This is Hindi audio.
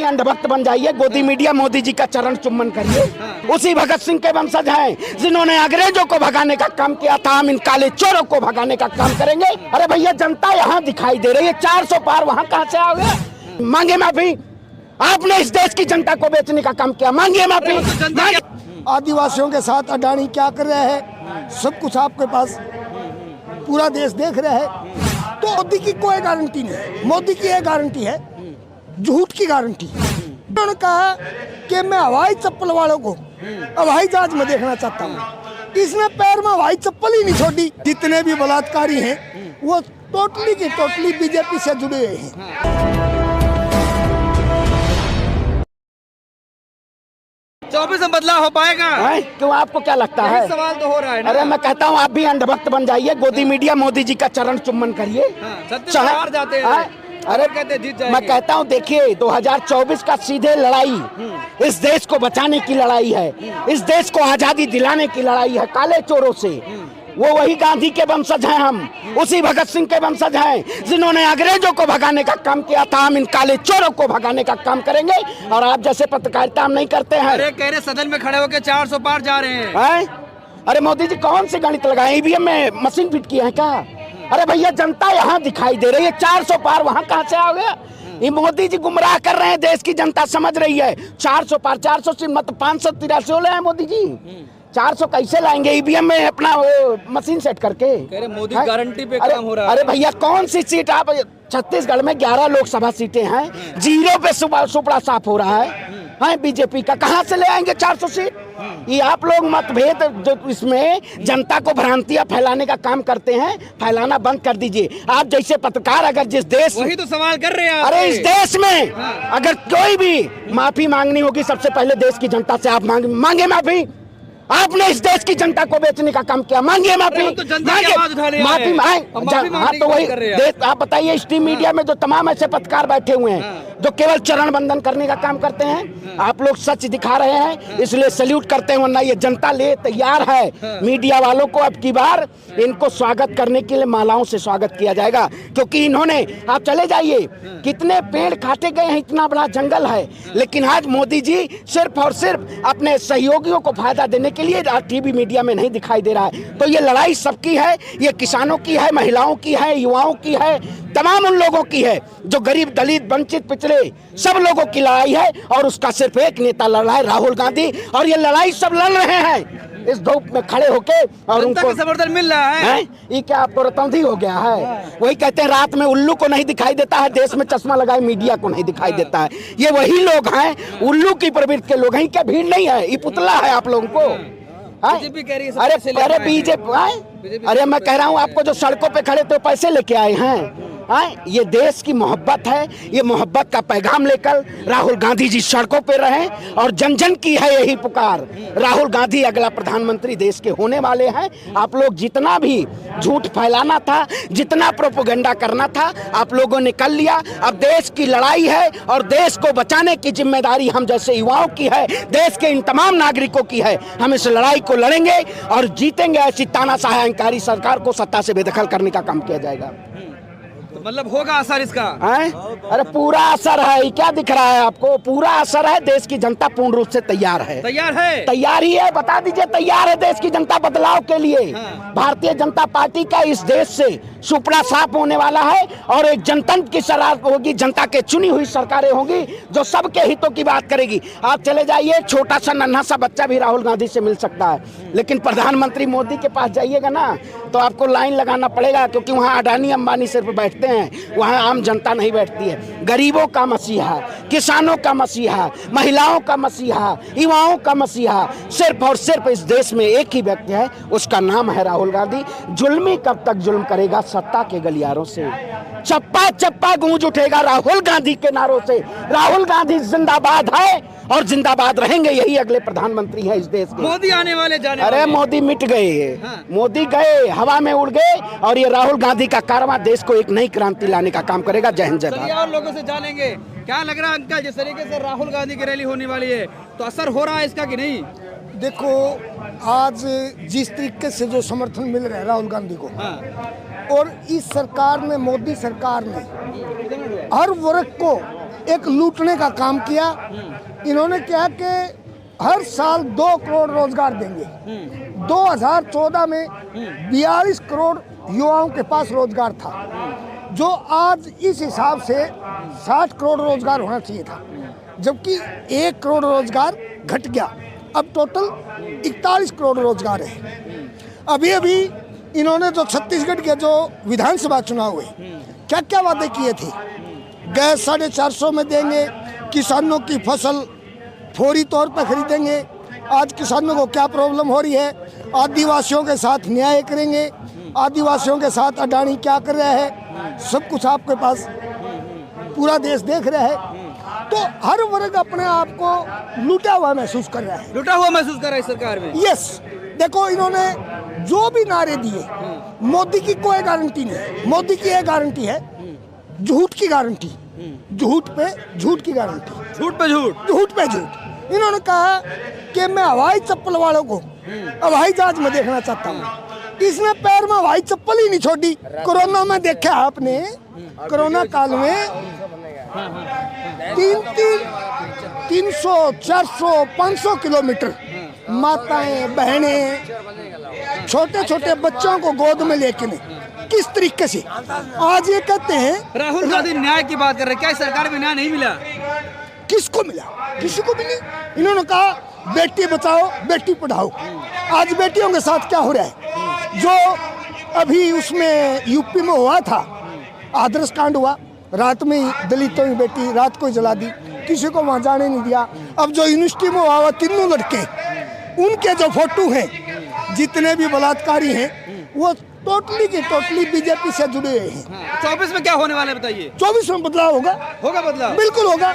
अंधभक्त बन जाइए, गोदी मीडिया मोदी जी का चरण चुम्बन करिए। उसी भगत सिंह के वंशज हैं जिन्होंने अंग्रेजों को भगाने का काम किया था, हम इन काले चोरों को भगाने का काम करेंगे। अरे भैया, जनता यहाँ दिखाई दे रही है, 400 पार वहाँ कहाँ से आओगे? मांगे माफी। आपने इस देश की जनता को बेचने का काम किया, मांगिए माफी। आदिवासियों के साथ अडानी क्या कर रहे हैं, सब कुछ आपके पास पूरा देश देख रहे हैं। तो मोदी की कोई गारंटी नहीं, मोदी की एक गारंटी है, झूठ की गारंटी। उन्होंने कहा कि मैं हवाई चप्पल वालों को हवाई जहाज में देखना चाहता हूँ। इसने पैर में हवाई चप्पल ही नहीं छोड़ी। जितने भी बलात्कारी हैं वो टोटली की टोटली बीजेपी से जुड़े हुए हैं। 24 में बदलाव हो पाएगा? क्यों, आपको क्या लगता है? सवाल तो हो रहा है ना। अरे मैं कहता हूँ आप भी अंधभक्त बन जाइए, गोदी मीडिया मोदी जी का चरण चुम्बन करिए। हार जाते हैं। अरे कहते जीत जाएंगे। मैं कहता हूँ देखिए, 2024 का सीधे लड़ाई इस देश को बचाने की लड़ाई है, इस देश को आजादी दिलाने की लड़ाई है काले चोरों से। वो वही गांधी के वंशज हैं, हम उसी भगत सिंह के वंशज हैं जिन्होंने अंग्रेजों को भगाने का काम किया था, हम इन काले चोरों को भगाने का काम करेंगे। और आप जैसे पत्रकारिता हम नहीं करते हैं। अरे कह रहे सदन में खड़े होकर 400 पार जा रहे हैं। अरे मोदी जी कौन से गणित लगाए, ईवीएम में मशीन फिट किया है क्या? अरे भैया, जनता यहाँ दिखाई दे रही है, 400 पार वहाँ कहाँ से आओगे? ये मोदी जी गुमराह कर रहे हैं, देश की जनता समझ रही है। 400 पार, 400 से मत 583 हो रहे हैं मोदी जी। 400 कैसे लाएंगे ईवीएम में अपना मशीन सेट करके? कह रहे मोदी गारंटी पे काम हो रहा है। अरे भैया, कौन सी सीट? आप छत्तीसगढ़ में 11 लोकसभा सीटें हैं, 0 पे सुपड़ा साफ हो रहा है बीजेपी का। कहाँ से ले आएंगे 400 सीट? ये आप लोग मतभेद जो इसमें जनता को भ्रांतियां फैलाने का काम करते हैं, फैलाना बंद कर दीजिए। आप जैसे पत्रकार अगर जिस देश, वही तो सवाल कर रहे हैं। अरे इस देश में अगर कोई भी माफी मांगनी होगी, सबसे पहले देश की जनता से आप मांगे माफी। आपने इस देश की जनता को बेचने का काम किया, मांगिए माफी। तो जनता की आवाज उठा रही है। माफी हाँ, तो वही आप बताइए, स्ट्रीम मीडिया में जो तमाम ऐसे पत्रकार बैठे हुए हैं जो केवल चरण बंदन करने का काम करते हैं, आप लोग सच दिखा रहे हैं, इसलिए सैल्यूट करते हैं। वरना ये जनता ले तैयार है मीडिया वालों को। अब की बार इनको स्वागत करने के लिए मालाओं से स्वागत किया जाएगा, क्योंकि इन्होंने, आप चले जाइए, कितने पेड़ काटे गए हैं, इतना बड़ा जंगल है, लेकिन आज मोदी जी सिर्फ और सिर्फ अपने सहयोगियों को फायदा देने के लिए टीवी मीडिया में नहीं दिखाई दे रहा है। तो ये लड़ाई सबकी है, ये किसानों की है, महिलाओं की है, युवाओं की है, तमाम उन लोगों की है जो गरीब, दलित, वंचित, पिछड़े, सब लोगों की लड़ाई है। और उसका सिर्फ एक नेता लड़ रहा है, राहुल गांधी। और ये लड़ाई सब लड़ रहे हैं इस धूप में खड़े होके, और उनको समर्थन मिल रहा है। ये क्या आप तो रतौंधी हो गया है? वही कहते हैं, रात में उल्लू को नहीं दिखाई देता है, देश में चश्मा लगाए मीडिया को नहीं दिखाई देता है। ये वही लोग हैं, उल्लू की प्रवृत्ति के लोग हैं। क्या भीड़ नहीं है? ये पुतला है आप लोगों को। अरे बीजेपी, अरे मैं कह रहा हूँ आपको, जो सड़कों पे खड़े थे पैसे लेके आए हैं। ये देश की मोहब्बत है, ये मोहब्बत का पैगाम लेकर राहुल गांधी जी सड़कों पे रहे, और जन जन की है यही पुकार। राहुल गांधी अगला प्रधानमंत्री देश के होने वाले हैं। आप लोग जितना भी झूठ फैलाना था, जितना प्रोपेगेंडा करना था, आप लोगों ने कर लिया। अब देश की लड़ाई है, और देश को बचाने की जिम्मेदारी हम जैसे युवाओं की है, देश के इन तमाम नागरिकों की है। हम इस लड़ाई को लड़ेंगे और जीतेंगे। ऐसी तानाशाह अहंकारी सरकार को सत्ता से बेदखल करने का काम किया जाएगा। मतलब होगा असर इसका? अरे पूरा असर है। क्या दिख रहा है आपको? पूरा असर है। देश की जनता पूर्ण रूप से तैयार है। तैयार ही है, बता दीजिए, तैयार है देश की जनता बदलाव के लिए। भारतीय जनता पार्टी का इस देश से सुपड़ा साफ होने वाला है, और एक जनतंत्र की सरकार होगी, जनता के चुनी हुई सरकारें होंगी जो सबके हितों की बात करेगी। आप चले जाइए, छोटा सा नन्हा सा बच्चा भी राहुल गांधी से मिल सकता है, लेकिन प्रधानमंत्री मोदी के पास जाइएगा ना तो आपको लाइन लगाना पड़ेगा, क्योंकि वहाँ अडानी अंबानी सिर्फ बैठते हैं, वहाँ आम जनता नहीं बैठती है। गरीबों का मसीहा, किसानों का मसीहा, महिलाओं का मसीहा, युवाओं का मसीहा, सिर्फ और सिर्फ इस देश में एक ही व्यक्ति है, उसका नाम है राहुल गांधी। जुल्मी कब तक जुल्म करेगा? सत्ता के गलियारों से चप्पा चप्पा गूंज उठेगा राहुल गांधी के नारों से। राहुल गांधी जिंदाबाद है और जिंदाबाद रहेंगे, यही अगले प्रधानमंत्री हैं इस देश के। मोदी आने वाले जाने अरे वाले। मोदी मिट गए। मोदी गए, हवा में उड़ गए, और ये राहुल गांधी का कारवां देश को एक नई क्रांति लाने का काम करेगा। जय हिंद, जय भारत। और लोगों से जानेंगे क्या लग रहा है अंकल, जिस तरीके से राहुल गांधी की रैली होने वाली है, तो असर हो रहा है इसका कि नहीं? देखो, आज जिस तरीके से जो समर्थन मिल रहा है राहुल गांधी को, और इस सरकार ने, मोदी सरकार ने हर वर्ग को एक लूटने का काम किया। इन्होंने क्या कि हर साल 2 करोड़ रोजगार देंगे। 2014 में 42 करोड़ युवाओं के पास रोजगार था, जो आज इस हिसाब से 60 करोड़ रोजगार होना चाहिए था, जबकि 1 करोड़ रोजगार घट गया। अब टोटल 41 करोड़ रोजगार है। अभी अभी इन्होंने जो छत्तीसगढ़ के जो विधानसभा चुनाव हुए, क्या क्या वादे किए थे? गैस 450 में देंगे, किसानों की फसल फौरी तौर पर खरीदेंगे। आज किसानों को क्या प्रॉब्लम हो रही है? आदिवासियों के साथ न्याय करेंगे। आदिवासियों के साथ अडानी क्या कर रहा है, सब कुछ आपके पास पूरा देश देख रहा है। तो हर वर्ग अपने आप को लूटा हुआ महसूस कर रहा है। लुटा हुआ महसूस कर रहा है सरकार में। यस, देखो इन्होंने जो भी नारे दिए, मोदी की कोई गारंटी नहीं। मोदी की एक गारंटी है, झूठ की गारंटी, झूठ पे झूठ की गारंटी, झूठ पे झूठ, झूठ पे झूठ। इन्होंने कहा कि मैं हवाई चप्पल वालों को हवाई जहाज में देखना चाहता हूँ। इसने पैर में हवाई चप्पल ही नहीं छोड़ी। कोरोना में देखा आपने, कोरोना काल में 300, 400, 500 किलोमीटर माताएं बहनें छोटे छोटे बच्चों को गोद में लेके किस तरीके से आज ये कहते हैं। राहुल गांधी न्याय की बात कर रहे हैं, क्या सरकार में न्याय नहीं मिला? किसको मिला? किसी को भी नहीं। इन्होंने कहा बेटी बचाओ बेटी पढ़ाओ। आज बेटियों के साथ क्या हो रहा है? जो अभी उसमें यूपी में हुआ था, आदर्श कांड हुआ, रात में ही दलितों की बेटी रात को ही जला दी, किसी को वहां जाने नहीं दिया। अब जो यूनिवर्सिटी में हुआ तीनों लड़के, उनके जो फोटो हैं, जितने भी बलात्कारी हैं, वो टोटली के टोटली बीजेपी से जुड़े हुए हैं। 24 में क्या होने वाला है बताइए? 24 में बदलाव होगा। होगा बदलाव? बिल्कुल होगा।